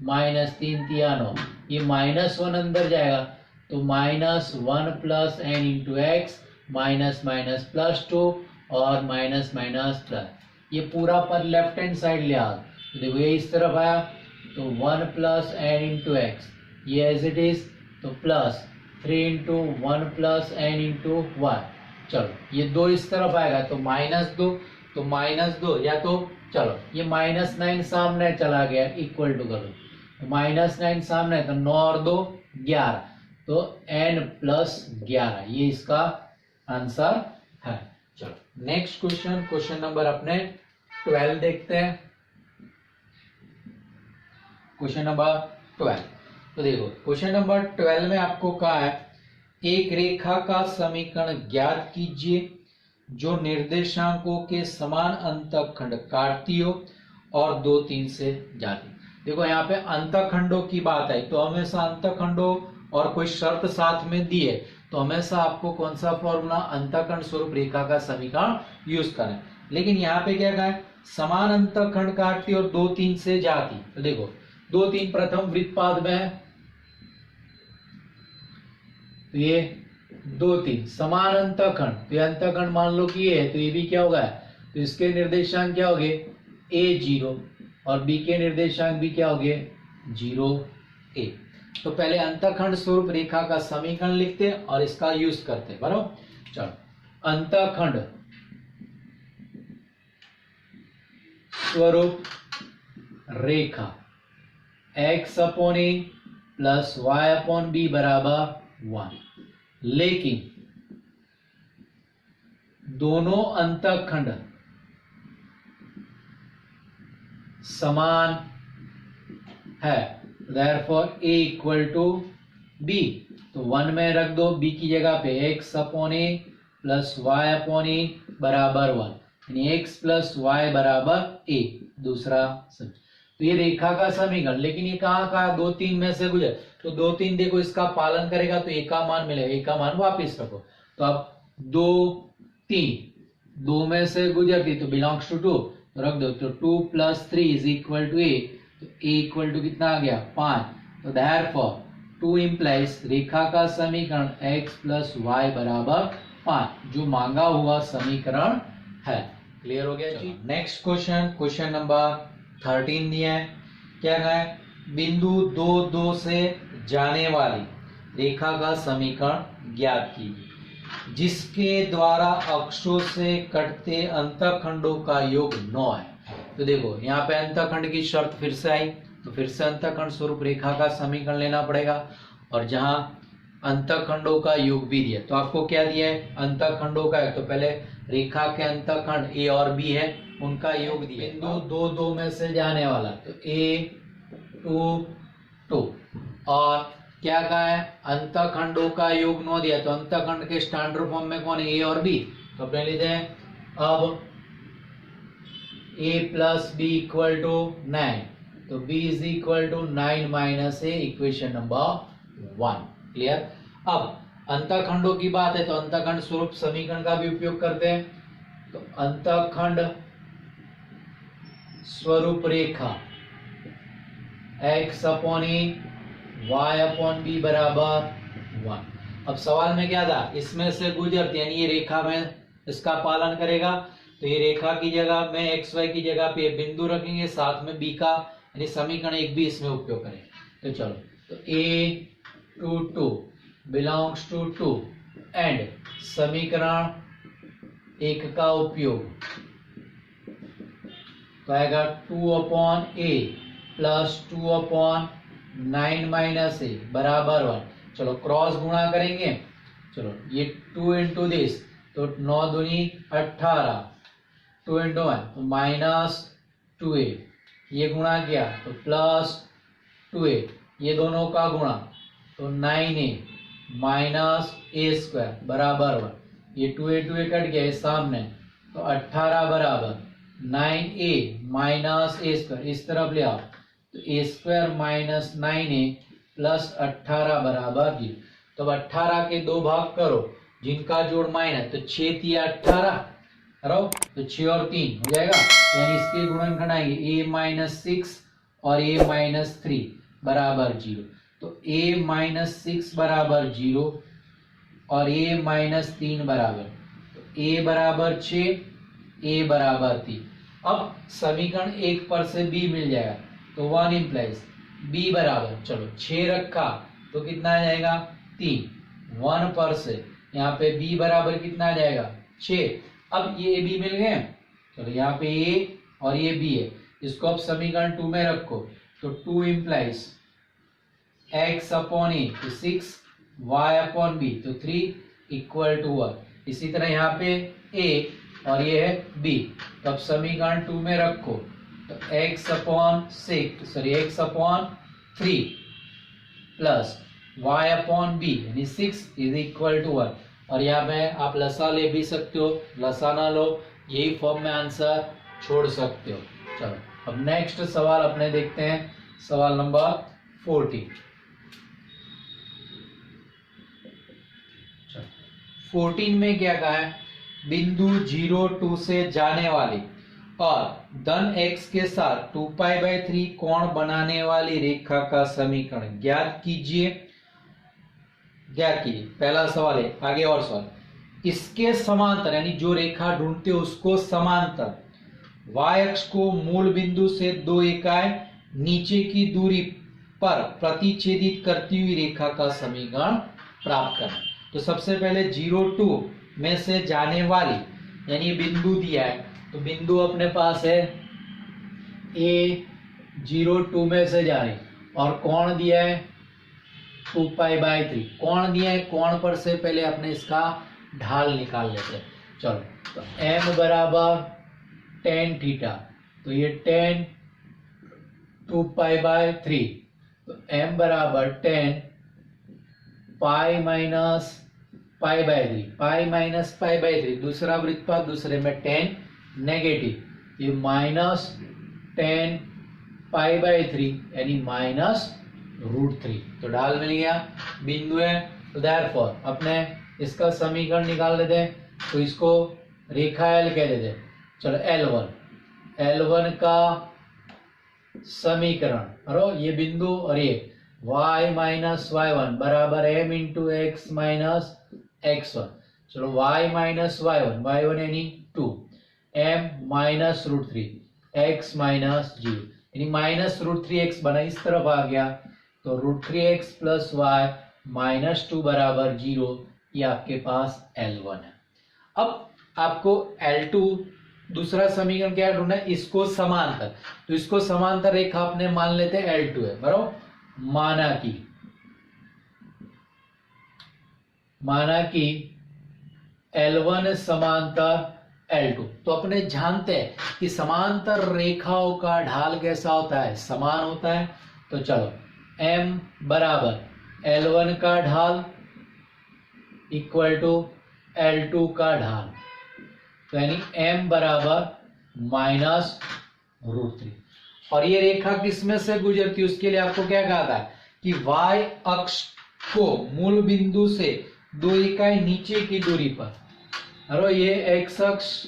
-3 3 9 ये -1 अंदर जाएगा तो -1 plus n into x minus plus 2 और माइनस प्लस ये पूरा पर लेफ्ट हैंड साइड ले आ तो देखो ये इस तरफ आया तो 1 प्लस n इंटू x ये एज इट इज तो plus 3 into 1 plus n into y। चलो ये 2 इस तरफ आएगा तो -2 तो -2 या तो चलो ये -9 सामने चला गया इक्वल टू करो तो -9 सामने तो 9 और 2 11 तो n प्लस 11 ये इसका आंसर है। चलो नेक्स्ट क्वेश्चन नंबर अपने 12 देखते हैं। क्वेश्चन नंबर 12 तो देखो क्वेश्चन नंबर 12 में आपको कहा है एक रेखा का समीकरण ज्ञात कीजिए जो निर्देशांकों के समान अंतःखंड काटती हो और 2 3 से जाती। देखो यहाँ पे अंतःखंडों की बात आई तो हमेशा अंतःखंडों और कोई शर्त साथ में दी है तो हमेशा आपको कौन सा फॉर्मूला अंतःखंड स्वरूप रेखा का समीकरण यूज करें। लेकिन यहाँ पे क्या कहा है समान अंतःखंड काटती और 2 3 से जाती। तो देखो 2 3 प्रथम वृत्तपाद में है तो ये 2 3 समान अंतःखंड तो ये अंतःखंड मान लो कि ये है तो ये भी क्या होगा तो इसके निर्देशांक क्या होंगे a0 और b के निर्देशांक भी क्या होंगे 0 a। तो पहले अंतःखंड स्वरूप रेखा का समीकरण लिखते हैं और इसका यूज करते हैं बराबर। चलो अंतःखंड स्वरूप रेखा x upon a plus y upon b बराबर 1, लेकिन दोनों अंतःखंड समान है therefore a equal to b तो 1 में रख दो b की जगह पे x upon a plus y upon a बराबर 1 यानी x प्लस y बराबर a दूसरा समीकरण। तो ये रेखा का समीकरण, लेकिन ये कहाँ का 2 3 में से गुजर तो 2 3 देखो इसका पालन करेगा तो एक का मान मिलेगा, एक का मान वापिस रखो तो अब 2 3 2 में से गुजरती तो बिलोंग्स टू 2 तो रख दो तो 2 plus 3 is equal to a तो a इक्वल टू कितना आ गया 5 तो देयरफॉर 2 इंप्लाइज रेखा का समीकरण x प्लस y बराबर 5 जो मांगा हुआ समीकरण है। क्लियर हो गया जी। नेक्स्ट क्वेश्चन, क्वेश्चन नंबर 13 दिया है। क्या है? बिंदु 2 2 से जाने वाली रेखा का समीकरण ज्ञात कीजिए जिसके द्वारा अक्षों से कटते अंतखंडों का योग 9 है। तो देखो यहाँ पे अंतखंड की शर्त फिर से आई, तो फिर से अंतखंड स्वरूप रेखा का समीकरण लेना पड़ेगा। और जहां अंतखंडों का योग भी दिया, तो आपको क्या दिया है? अंतखंडों का है, तो पहले रेखा के अंतखंड ए और बी है, उनका योग दिया। बिंदु 2 2 में से जाने वाला, तो ए 2 2, और क्या कहा है? अंतखंडों का योग 9 दिया, तो अंतखंड के स्टैंडर्ड फॉर्म में कौन है? ए और बी। तो अपने लेते हैं अब a plus b equal to 9, तो b is equal to 9 minus a, equation number 1। Clear? अब अंतखंडों की बात है, तो अंतखंड स्वरूप समीकरण का भी उपयोग करते हैं। तो अंतखंड स्वरूप रेखा x अपॉन ए y अपॉन बी बराबर 1। अब सवाल में क्या था? इसमें से गुजरती, यानी ये रेखा में इसका पालन करेगा, तो ये रेखा की जगह में एक्स वाई की जगह पे बिंदु रखेंगे, साथ में बी का यानी समीकरण एक भी इसमें उपयोग करेंगे। तो चलो, तो a 2 2 बिलोंग्स टू 2 एंड समीकरण एक का उपयोग, तो आएगा 2 upon a plus 2 upon 9 minus ए बराबर 1। चलो क्रॉस गुणा करेंगे, चलो ये 2 इंटू दिस, तो 9 दूनी 18, 2 इंटू 1 तो माइनस 2a, ये गुणा किया तो प्लस 2a, ये दोनों का गुणा तो 9a माइनस ए स्क्वायर बराबर 1। ये 2a कट गया, इस सामने तो 18 बराबर 9a माइनस ए स्क्वायर, इस तरफ ले आओ तो ए स्क्वायर माइनस 9a प्लस 18 बराबर 0। तो अब 18 के दो भाग करो जिनका जोड़ माइनस, तो 6 तिया 18 करो, तो 6 और 3 हो जाएगा, यानी इसके गुणनखंड आएंगे a माइनस 6 और a माइनस 3 बराबर 0। तो a माइनस 6 बराबर 0 और a माइनस 3 बराबर, तो a बराबर 6, a बराबर 3। अब समीकरण एक पर से b मिल जाएगा, तो 1 इंप्लाइज b बराबर, चलो 6 रखा तो कितना आ जाएगा 3, 1 पर से यहाँ पे b बराबर कितना आ जाएगा 6। अब ये a b मिल गए, चलो यहाँ पे a और ये b है, इसको अब समीकरण 2 में रखो, तो 2 इंप्लाइज x अपॉन ए तो 6, y अपॉन b तो 3 इक्वल टू 1। इसी तरह यहाँ पे a और ये है b, तो अब समीकरण 2 में रखो, तो x upon 3 plus y upon b यानी 6 इज इक्वल टू 1। और यहाँ पे आप लसा ले भी सकते हो, लसा ना लो यही फॉर्म में आंसर छोड़ सकते हो। चलो अब नेक्स्ट सवाल अपने देखते हैं, सवाल नंबर 14। 14 में क्या कहा है? बिंदु 0 2 से जाने वाली और धन x के साथ 2π/3 कोण बनाने वाली रेखा का समीकरण ज्ञात कीजिए। पहला सवाल है, आगे और सवाल। इसके समांतर यानी जो रेखा ढूंढते हो उसको समांतर y अक्ष को मूल बिंदु से 2 इकाई नीचे की दूरी पर प्रतिच्छेदित करती हुई रेखा का समीकरण प्राप्त करना। तो सबसे पहले 0 2 में से जाने वाली यानी बिंदु दिया है, तो बिंदु अपने पास है a 0 2 में से जाने, और कोण दिया है 2π/3 कोण दिया है। कोण पर से पहले अपने इसका ढाल निकाल लेते हैं। चलो तो m बराबर tan थीटा, तो ये tan 2π/3, तो m बराबर tan pi minus π/3, pi minus π/3 दूसरा वृत्तपात, दूसरे में tan नेगेटिव, ये माइनस tan π/3 यानी माइनस √3। तो ढाल मिल गया, बिंदु है, तो देयरफॉर अपने इसका समीकरण निकाल लेते हैं, तो इसको रेखा L कह देते हैं। चलो L1 का समीकरण, और ये बिंदु और ये y माइनस y1 बराबर m into x minus x1। चलो y माइनस y1 यानी 2, m minus root three x minus zero, यानी माइनस रूट थ्री एक्स बना इस तरफ आ गया, तो root three x plus y minus two बराबर जीरो, ये आपके पास L1 है। अब आपको L2 दूसरा समीकरण क्या ढूंढना है, इसको समांतर, तो इसको समांतर रेखा अपने मान लेते हैं L2 है, बराबर। माना कि L1 समांतर L2, तो अपने जानते हैं कि समांतर रेखाओं का ढाल कैसा होता है, समान होता है। तो चलो M बराबर L1 का ढाल इक्वल टू L2 का ढाल, तो यानी M बराबर माइनस रूट थ्री। और ये रेखा किसमें से गुजरती है, उसके लिए आपको क्या कहा था कि y अक्ष को मूल बिंदु से 2 इकाई नीचे की दूरी पर, और ये x अक्ष,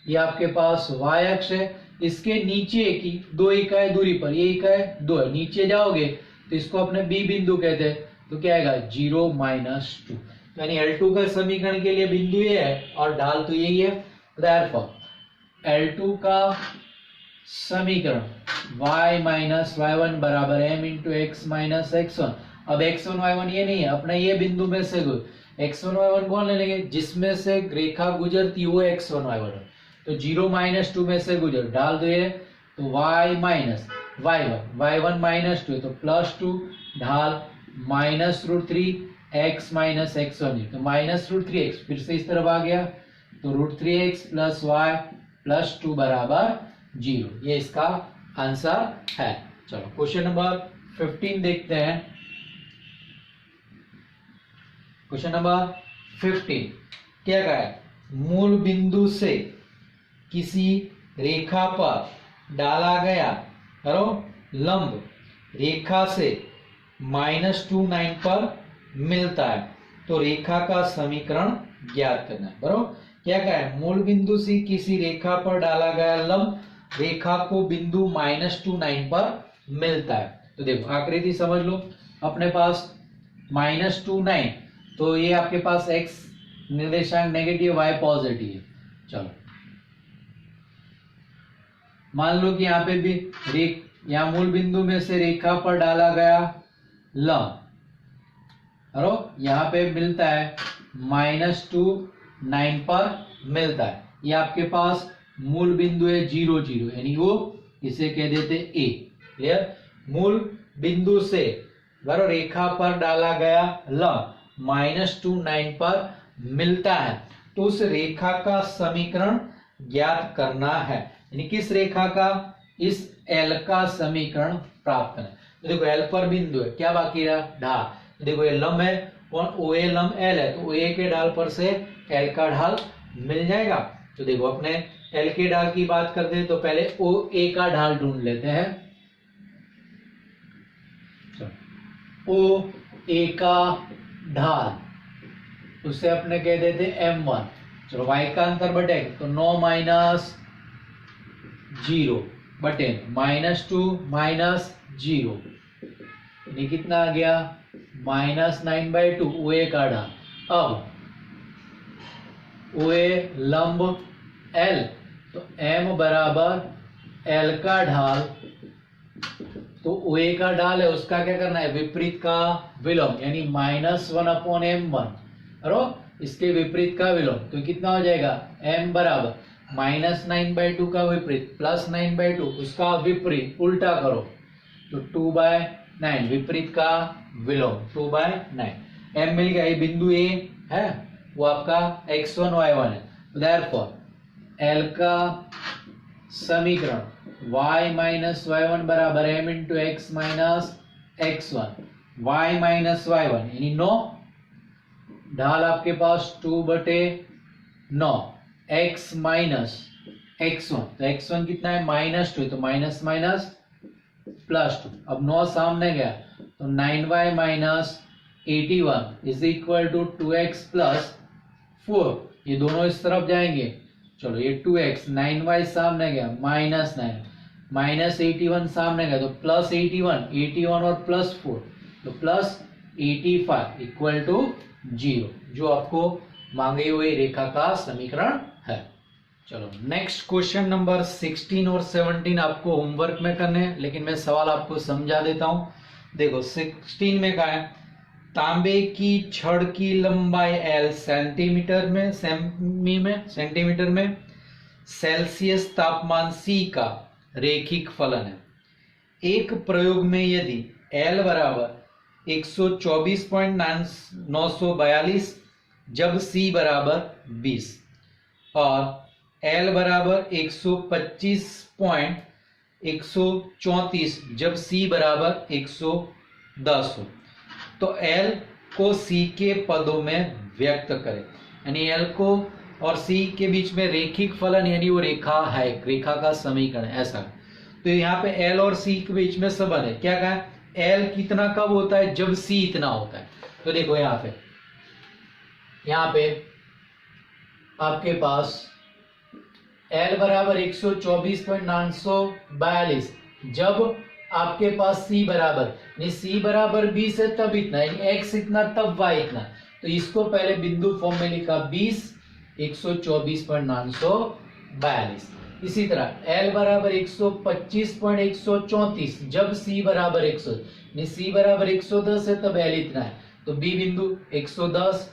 ये आपके पास y अक्ष है, इसके नीचे की 2 इकाई दूरी पर, ये इकाई 2 है, नीचे जाओगे तो इसको अपने b बिंदु कहते हैं, तो क्या आएगा 0 माइनस टू, यानी L2 का समीकरण के लिए बिंदु ये है और ढाल तो यही है। Therefore L2 का समीकरण y माइनस y1 बराबर m into x minus x1। अब x1 y1 ये नहीं है, अपना ये बिंदु में से x1 y1 कौन ले लेंगे, जिसमें से रेखा गुजरती वो x1 y1 है, तो 0 माइनस टू में से गुजर, डाल दो ये, तो y minus y1 minus two है, तो प्लस टू, ढाल minus root three x minus x1, तो माइनस रूट थ्री एक्स फिर से इस तरफ आ गया, तो root three x plus y plus two बराबर जीरो, ये इसका आंसर है। चलो क्वेश्चन नंबर 15 देखते हैं। क्वेश्चन नंबर 15 क्या कहा है, मूल बिंदु से किसी रेखा पर डाला गया लंब रेखा से -2 पर मिलता है, तो रेखा का समीकरण ज्ञात करना है, बराबर। क्या कहा है, मूल बिंदु से किसी रेखा पर डाला गया लंब रेखा को बिंदु -2 पर मिलता है। तो देखो आकृति समझ लो, अपने पास -2 तो ये आपके पास x निर्देशांक नेगेटिव, y पॉजिटिव है। चलो मान लो कि यहाँ पे भी यहाँ मूल बिंदु में से रेखा पर डाला गया लंब, यहाँ पे मिलता है -2 पर मिलता है, ये आपके पास मूल बिंदु है 0 0, यानी वो इसे कह देते A। क्लियर, मूल बिंदु से रेखा पर डाला गया लंब -2 पर मिलता है, तो उस रेखा का समीकरण ज्ञात करना है, यानी किस रेखा का, इस L का समीकरण प्राप्त करना है। तो देखो L पर बिंदु है, क्या बाकी रहा, ढाल। देखो ये लंब है, कौन, OA लंब L है, तो OA के ढाल पर से L का ढाल मिल जाएगा। तो देखो अपने L के ढाल की बात करते हैं, तो पहले OA का ढाल ढूंढ लेते हैं। OA का ढाल उसे अपने कह देते M1। चलो y का अंतर बटेगा, तो 9 माइनस 0 बटे -2 माइनस 0, यानी कितना आ गया -9/2, OA का ढाल। अब OA लंब L, तो M बराबर L का ढाल, तो OA का ढाल है, उसका क्या करना है, विपरीत का विलोम, यानी -1/M1, इसके विपरीत का विलोम, तो कितना हो जाएगा, M बराबर -9/2 का विपरीत प्लस 9/2, उसका विपरीत उल्टा करो, तो 2/9, विपरीत का विलोम 2/9। M मिल गया, ये बिंदु A है, वो आपका x1 y1 है। Therefore L का समीकरण y माइनस y1 बराबर m into x minus x1, y minus y1 यानी 9, ढाल आपके पास 2/9, x माइनस x1, तो x1 कितना है -2, तो माइनस माइनस प्लस 2, अब 9 सामने गया, तो 9y minus 81 is equal to 2x plus 4, ये दोनों इस तरफ जाएंगे, चलो ये 2x, 9y सामने गया -9, माइनस 81 सामने गया, तो प्लस 81 और प्लस 4, तो प्लस 85 इक्वल टू 0, जो आपको मांगी हुई रेखा का समीकरण है। चलो नेक्स्ट क्वेश्चन नंबर 16 और 17 आपको होमवर्क में करने हैं, लेकिन मैं सवाल आपको समझा देता हूं। देखो 16 में क्या है, तांबे की छड़ की लंबाई L सेंटीमीटर में सेल्सियस तापमान C का रेखिक फलन है। एक प्रयोग में यदि L बराबर 124.942 जब C बराबर 20 और L बराबर 125.134 जब C बराबर 110 हो, तो L को C के पदों में व्यक्त करें। यानी L को और C के बीच में रेखिक फलन, यानी वो रेखा है, रेखा का समीकरण ऐसा। तो यहाँ पे L और C के बीच में संबंध है। क्या कहा, L कितना कब होता है, जब C इतना होता है। तो देखो यहाँ पे आपके पास L बराबर 124.942 जब आपके पास C बराबर, C बराबर 20 है तब इतना, यानी x इतना तब y इतना। तो इसको पहले बिंदु फॉर्म में लिखा 20 124.942। इसी तरह L बराबर 125.134 जब C बराबर 100, C बराबर 110 है तब L इतना है। तो B बिंदु 110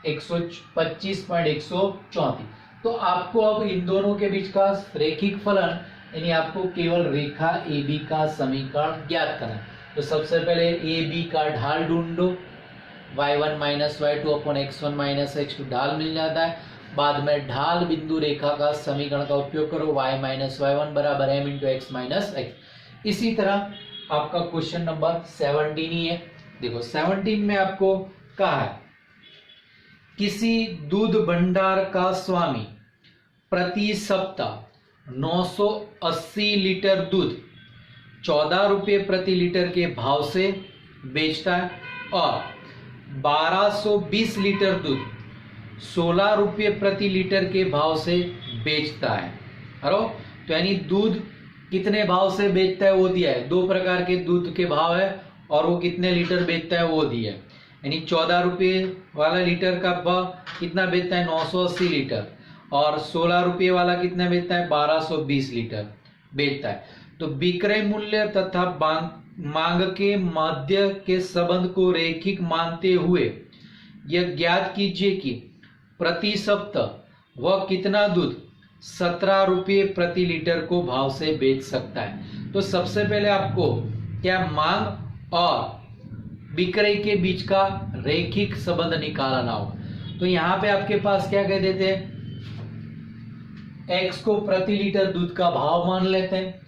125.134। तो आपको अब इन दोनों के बीच का रेखिक फलन, यानी आपको केवल रेखा AB का समीकरण ज्ञात करना है। तो सबसे पहले AB का ढाल ढूंढो, y1 minus y2 upon x1 minus x2 ढाल मिल जाता है। बाद में ढाल बिंदु रेखा का समीकरण का उपयोग करो, y माइनस y1 बराबर m into x minus x. इसी तरह आपका क्वेश्चन नंबर 17 ही है। देखो 17 में आपको कहा है, किसी दूध भंडार का स्वामी प्रति सप्ताह 980 लीटर दूध 14 रुपये प्रति लीटर के भाव से बेचता है और 1220 लीटर दूध 16 रुपये प्रति लीटर के भाव से बेचता है। तो यानी दूध कितने भाव से बेचता है वो दिया है, दो प्रकार के दूध के भाव है और वो कितने लीटर बेचता है वो दिया है। यानी 14 रुपये वाला लीटर का भाव कितना बेचता है, 980 लीटर, और 16 रुपये वाला कितना बेचता है, 1220 लीटर बेचता है। तो विक्रय मूल्य तथा मांग के मध्य के संबंध को रैखिक मानते हुए यह ज्ञात कीजिए कि प्रति सप्ताह वह कितना दूध 17 रुपये प्रति लीटर को भाव से बेच सकता है। तो सबसे पहले आपको क्या, मांग और विक्रय के बीच का रैखिक संबंध निकालना होगा। तो यहाँ पे आपके पास क्या कह देते हैं, x को प्रति लीटर दूध का भाव मान लेते हैं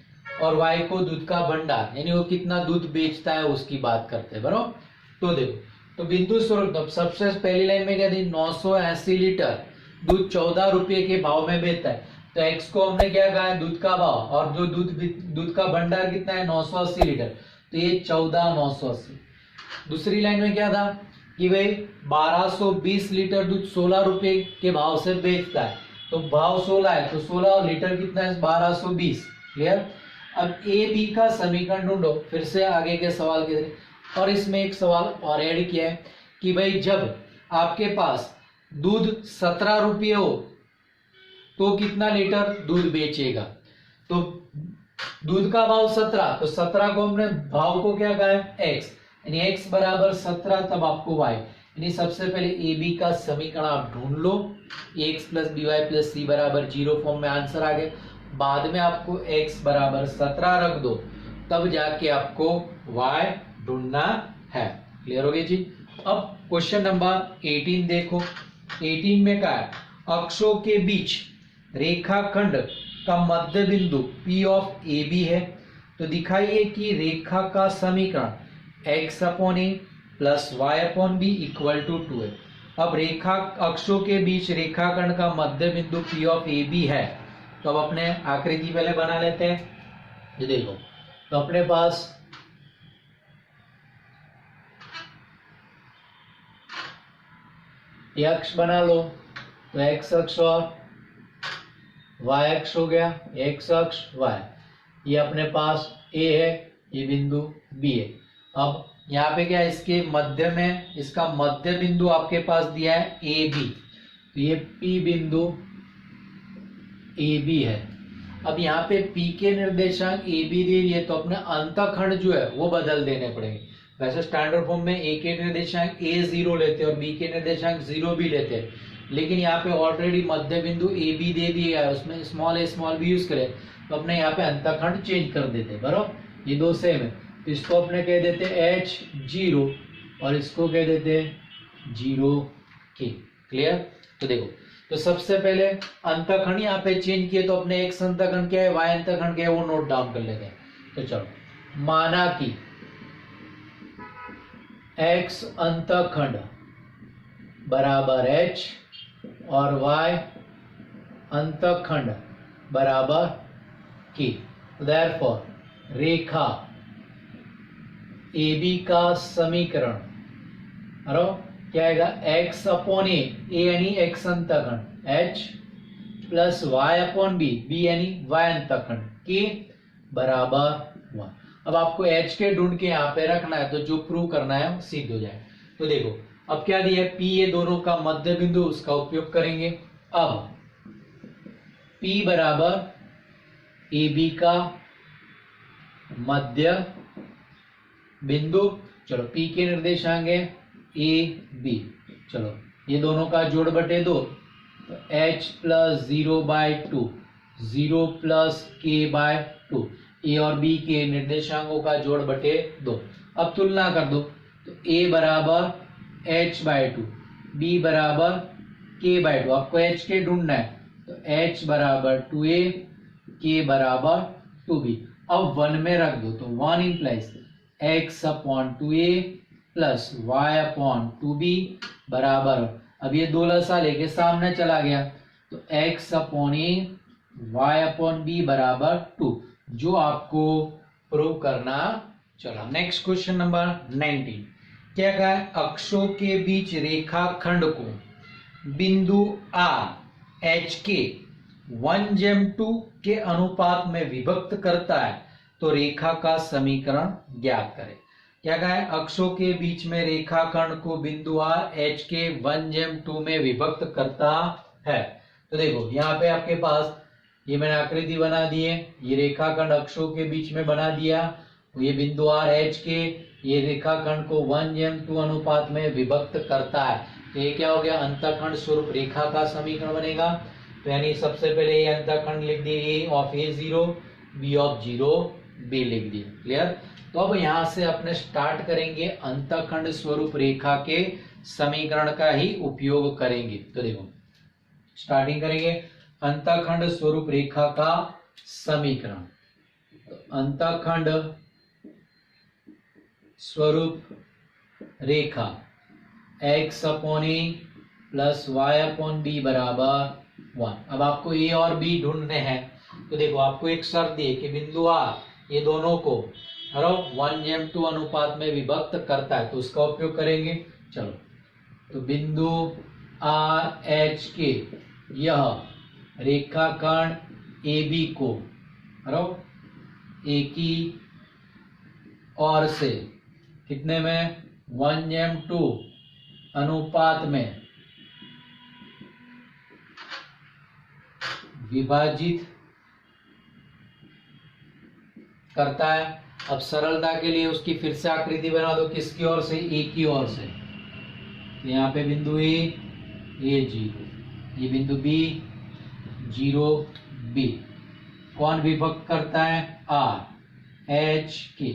और y को दूध का भंडार, यानी वो कितना दूध बेचता है उसकी बात करते हैं। बराबर। तो देखो, तो बिंदु स्वरूप सबसे पहली लाइन में क्या दी, 980 लीटर दूध 14 रुपये के भाव में बेचता है। तो x को हमने क्या कहा है, दूध का भाव, और जो दूध का भंडार कितना है, 980 लीटर, तो ये 14,980। दूसरी लाइन में क्या था कि भाई 1220 लीटर दूध 16 रुपये के भाव से बेचता है। तो भाव 16 है, तो 16 लीटर कितना है, 1220। क्लियर। अब ए बी का समीकरण ढूंढो, फिर से आगे के सवाल के लिए। और इसमें एक सवाल और ऐड किया है कि भाई जब आपके पास दूध 17 रुपये हो तो कितना लीटर दूध बेचेगा। तो दूध का भाव 17, तो 17 को हमने भाव को क्या कहा है, x, यानी x बराबर 17 तब आपको y, यानी सबसे पहले ए बी का समीकरण आप ढूंढ लो, ax plus B Y plus C बराबर 0 फॉर्म में आंसर आ गया। बाद में आपको x बराबर 17 रख दो, तब जाके आपको y ढूंढना है। क्लियर हो गया जी। अब क्वेश्चन नंबर 18 देखो। 18 में क्या है, अक्षों के बीच रेखाखंड का मध्य बिंदु P ऑफ ए बी है। तो दिखाइए कि रेखा का समीकरण x upon a plus y upon b equal to 2 है। अब रेखा अक्षों के बीच रेखाखंड का मध्य बिंदु P ऑफ ए बी है, तो अब अपने आकृति पहले बना लेते हैं। ये देखो, तो अपने पास ये अक्ष बना लो, तो x अक्ष और y अक्ष हो गया, x अक्ष y, ये अपने पास a है, ये बिंदु b है। अब यहाँ पे क्या, इसके मध्य में इसका मध्य बिंदु आपके पास दिया है a b, तो ये p बिंदु ए बी है। अब यहाँ पे पी के निर्देशांक ए बी दे दिए तो अपने अंतखंड जो है वो बदल देने पड़ेंगे। वैसे स्टैंडर्ड फॉर्म में ए के निर्देशांक ए 0 लेते हैं और बी के निर्देशांक 0 भी लेते हैं, लेकिन यहाँ पे ऑलरेडी मध्य बिंदु ए बी दे दिया है, उसमें स्मॉल ए स्मॉल बी यूज करें तो अपने यहाँ पे अंतखंड चेंज कर देते हैं। बराबर, ये दो सेम है, इसको अपने कह देते H0 और इसको कह देते 0K। क्लियर? तो देखो, तो सबसे पहले अंतखंड यहाँ पे चेंज किए तो अपने x अंतखंड क्या है, y अंतखंड क्या है, वो नोट डाउन कर लेते हैं। तो चलो, माना कि x अंतखंड बराबर h और y अंतखंड बराबर k। देयरफॉर रेखा AB का समीकरण क्या आएगा, x अपॉन ए यानी x अंतखंड, h plus y upon b यानी y अंतखंड, k बराबर 1। अब आपको h के ढूंढ के यहाँ पे रखना है, तो जो प्रूव करना है वो सिद्ध हो जाए। तो देखो, अब क्या दिया है, p ये दोनों का मध्य बिंदु, उसका उपयोग करेंगे। अब p बराबर AB का मध्य बिंदु, चलो p के निर्देशांक है ए बी, चलो ये दोनों का जोड़ बटे 2, तो h प्लस 0/2, 0 प्लस k/2, ए और बी के निर्देशांकों का जोड़ बटे 2। अब तुलना कर दो, तो a बराबर h/2, b बराबर k/2, आपको h के ढूंढना है, तो h बराबर 2a, k बराबर 2b। अब 1 में रख दो, तो 1 implies x upon 2a plus y upon 2b बराबर, अब ये 2 लसा लेके सामने चला गया, तो x upon a y upon b बराबर 2, जो आपको प्रूव करना। चलो नेक्स्ट क्वेश्चन नंबर 19, क्या कहा है, अक्षों के बीच रेखाखंड को बिंदु R H के 1:2 के अनुपात में विभक्त करता है तो रेखा का समीकरण ज्ञात करें। क्या कहा है, अक्षों के बीच में रेखाखंड को बिंदु R H के 1:2 में विभक्त करता है। तो देखो, यहाँ पे आपके पास ये मैंने आकृति बना दी है, ये रेखाखंड अक्षों के बीच में बना दिया, तो ये बिंदु R H के ये रेखाखंड को 1:2 अनुपात में विभक्त करता है। तो ये क्या हो गया, अंतखंड स्वरूप रेखा का समीकरण बनेगा। तो यानी सबसे पहले ये अंतखंड लिख दिए, A of A0, B of 0B लिख दिए। क्लियर? तो अब यहां से अपने स्टार्ट करेंगे, अंतखंड स्वरूप रेखा के समीकरण का ही उपयोग करेंगे। तो देखो, स्टार्टिंग करेंगे अंतखंड स्वरूप रेखा का समीकरण। तो अंतखंड स्वरूप रेखा x upon a plus y upon B बराबर 1। अब आपको a और b ढूंढने हैं, तो देखो आपको एक शर्त दी है कि बिंदु R ये दोनों को 1:2 अनुपात में विभक्त करता है, तो उसका उपयोग करेंगे। चलो, तो बिंदु R H के यह रेखाखंड AB को एक ही और से कितने में 1:2 अनुपात में विभाजित करता है। अब सरलता के लिए उसकी फिर से आकृति बना दो, किसकी ओर से, ए की ओर से। तो यहाँ पे बिंदु ए 0, ये बिंदु बी 0B, कौन विभक्त करता है, R H के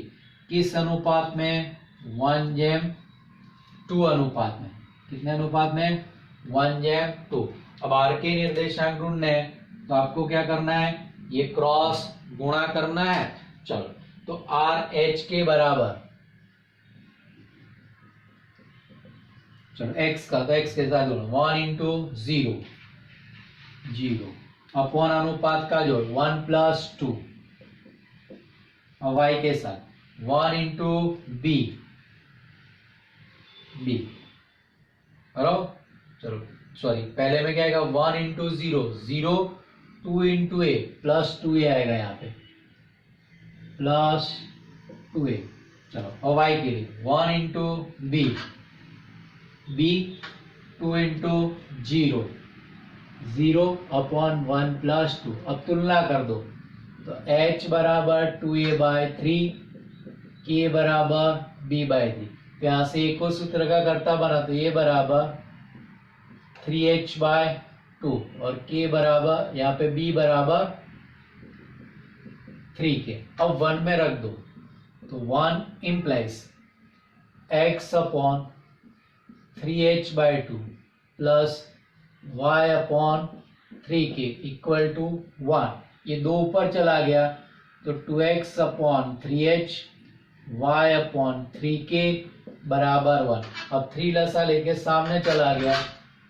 किस अनुपात में, 1:2 अनुपात में। कितने अनुपात में, 1:2। अब R के निर्देशांक ढूंढने हैं, तो आपको क्या करना है, ये क्रॉस गुणा करना है। चलो, तो R H के बराबर, चलो x का, तो x के साथ जोड़ो 1 × 0 0 अपॉन अनुपात का जोड़ 1 + 2 और y के साथ 1 × b बराबर। चलो सॉरी, पहले में क्या आएगा, 1 × 0 0, 2 × a प्लस 2a आएगा यहाँ पे, प्लस 2a। चलो, और y के लिए 1 × b 2 × 0 0/1 + 2। अब तुलना कर दो तो h बराबर 2a/3, k बराबर b/3। तो यहाँ से एक और सूत्र का कर्ता बना तो a बराबर 3h/2 और k बराबर यहाँ पे b बराबर 3k। अब 1 में रख दो तो 1 implies x/3h/2 plus y/3k equal to 1। ये 2 ऊपर चला गया तो 2x/3h y/3k बराबर 1। अब 3 लसा लेके सामने चला गया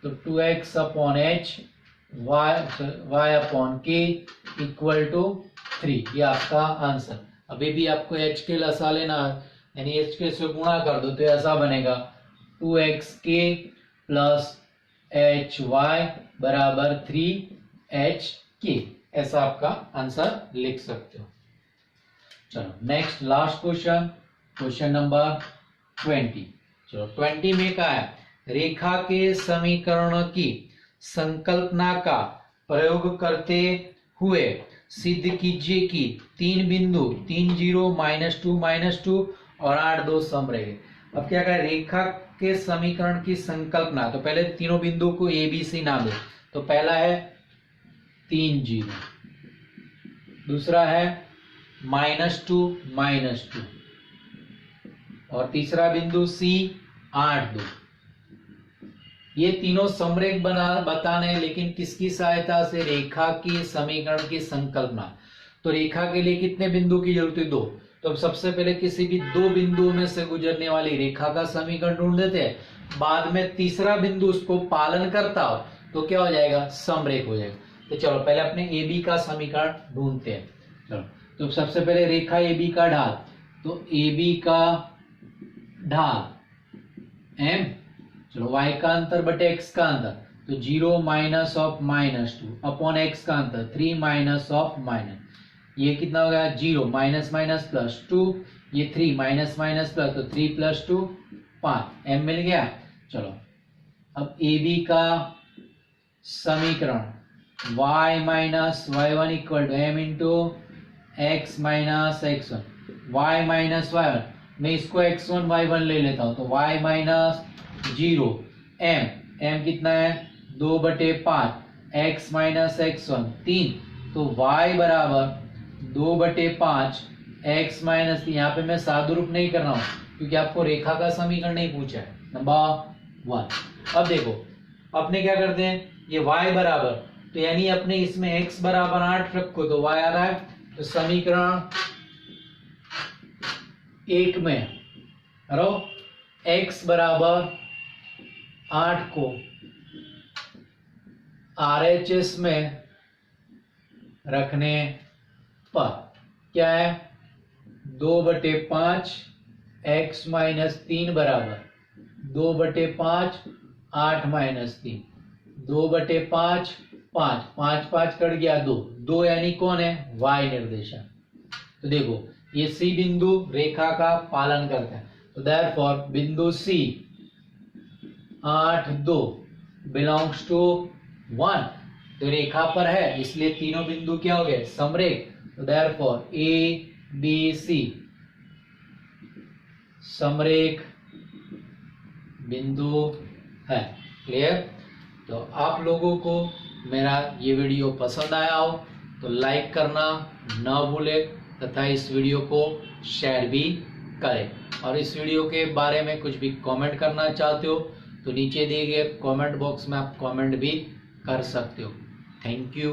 तो 2x/h y/k इक्वल टू 3। ये आपका आंसर। अभी भी आपको h के लसा लेना यानी h के से गुणा कर दो तो ऐसा बनेगा 2xk प्लस hy बराबर 3hk। ऐसा आपका आंसर लिख सकते हो। चलो next last question, question number 20। चलो 20 में क्या है, रेखा के समीकरण की संकल्पना का प्रयोग करते हुए सिद्ध कीजिए कि 3 बिंदु 3 0 -2 -2 और 8 2 समरेख। अब क्या करें, रेखा के समीकरण की संकल्पना। तो पहले तीनों बिंदु को ए बी सी नाम दो। तो पहला है 3 0, दूसरा है -2 -2 और तीसरा बिंदु सी 8 2। ये तीनों समरेख बताने, लेकिन किसकी सहायता से, रेखा की समीकरण की संकल्पना। तो रेखा के लिए कितने बिंदु की जरूरत है, 2। तो सबसे पहले किसी भी 2 बिंदुओं में से गुजरने वाली रेखा का समीकरण ढूंढ लेते हैं। बाद में तीसरा बिंदु उसको पालन करता हो तो क्या हो जाएगा, समरेख हो जाएगा। तो चलो पहले अपने ए बी का समीकरण ढूंढते हैं। चलो तो सबसे पहले रेखा ए बी का ढाल, तो ए बी का ढाल m, चलो y का अंतर बटे x का अंतर, तो 0 माइनस ऑफ -2 अपॉन x का अंतर 3 माइनस ऑफ माइनस। ये कितना हो गया, 0 माइनस माइनस प्लस 2, ये 3 माइनस माइनस प्लस, तो 3 + 2 5 m मिल गया। चलो अब ए बी का समीकरण y minus y1 equal to m into x minus x1, y minus y1, मैं इसको x1 y1 ले लेता हूं तो y माइनस 0 m कितना है 2/5, x माइनस x1 3, तो y बराबर 2/5 x माइनस 3। यहाँ पे मैं सादुरूप नहीं कर रहा हूं क्योंकि आपको रेखा का समीकरण नहीं पूछा है, नंबर 1। अब देखो अपने क्या करते हैं, ये y बराबर, तो यानी अपने इसमें x बराबर 8 रखो तो y आ रहा है। तो समीकरण 1 में x बराबर 8 को RHS में रखने पर क्या है, 2/5 x माइनस 3 बराबर 2/5 8 माइनस 3, 2/5 5 5 5 कट गया 2 यानी कौन है, y निर्देशांक। तो देखो ये सी बिंदु रेखा का पालन करता है, तो देयरफॉर बिंदु सी 8 2 बिलोंग्स टू 1, तो रेखा पर है इसलिए तीनों बिंदु क्या हो गए, समरेख। तो देयरफॉर ए बी सी समरेख बिंदु है। क्लियर। तो आप लोगों को मेरा ये वीडियो पसंद आया हो तो लाइक करना न भूले तथा इस वीडियो को शेयर भी करें, और इस वीडियो के बारे में कुछ भी कमेंट करना चाहते हो तो नीचे दिए गए कमेंट बॉक्स में आप कमेंट भी कर सकते हो। Thank you.